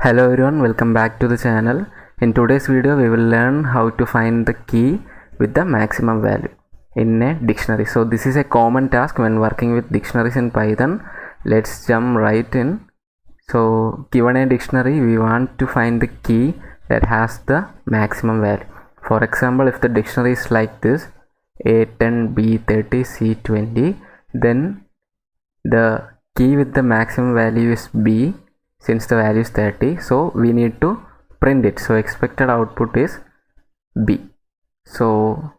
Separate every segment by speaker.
Speaker 1: Hello everyone, welcome back to the channel. In today's video we will learn how to find the key with the maximum value in a dictionary. So this is a common task when working with dictionaries in Python. Let's jump right in. So given a dictionary, we want to find the key that has the maximum value. For example, if the dictionary is like this, A10, B30, C20, then the key with the maximum value is B, since the value is 30, so we need to print it. So expected output is B. So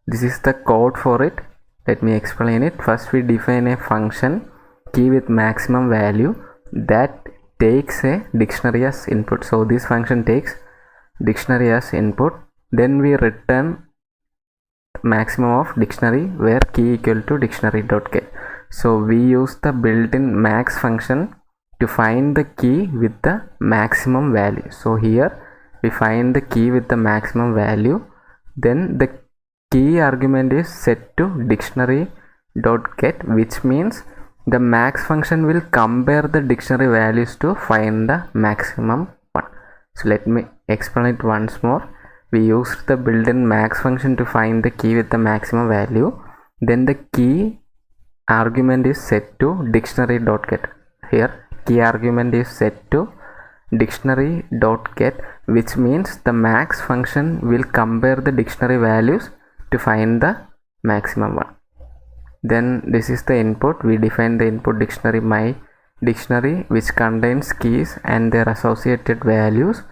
Speaker 1: this is the code for it. Let me explain it. First we define a function key with maximum value that takes a dictionary as input. So this function takes dictionary as input, then we return maximum of dictionary where key equal to dictionary.get. So we use the built-in max function to find the key with the maximum value. So here we find the key with the maximum value, then the key argument is set to dictionary.get, which means the max function will compare the dictionary values to find the maximum one. So let me explain it once more. We used the built-in max function to find the key with the maximum value, then the key argument is set to dictionary.get. Here key argument is set to dictionary.get, which means the max function will compare the dictionary values to find the maximum one. Then this is the input. We define the input dictionary my dictionary, which contains keys and their associated values.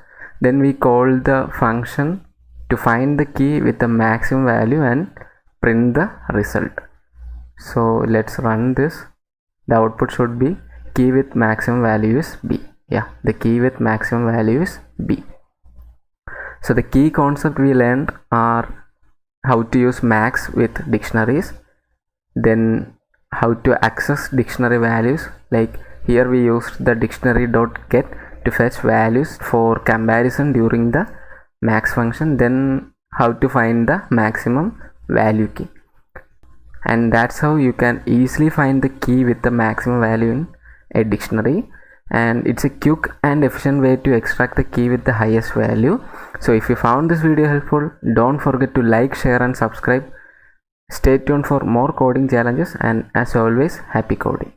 Speaker 1: Then we call the function to find the key with the maximum value and print the result. So let's run this. The output should be key with maximum value is B. Yeah, the key with maximum value is B. So the key concept we learned are how to use max with dictionaries, then how to access dictionary values. Like here we used the dictionary.get to fetch values for comparison during the max function, then how to find the maximum value key. And that's how you can easily find the key with the maximum value in a dictionary, and it's a quick and efficient way to extract the key with the highest value. So if you found this video helpful, don't forget to like, share and subscribe. Stay tuned for more coding challenges, and as always, happy coding.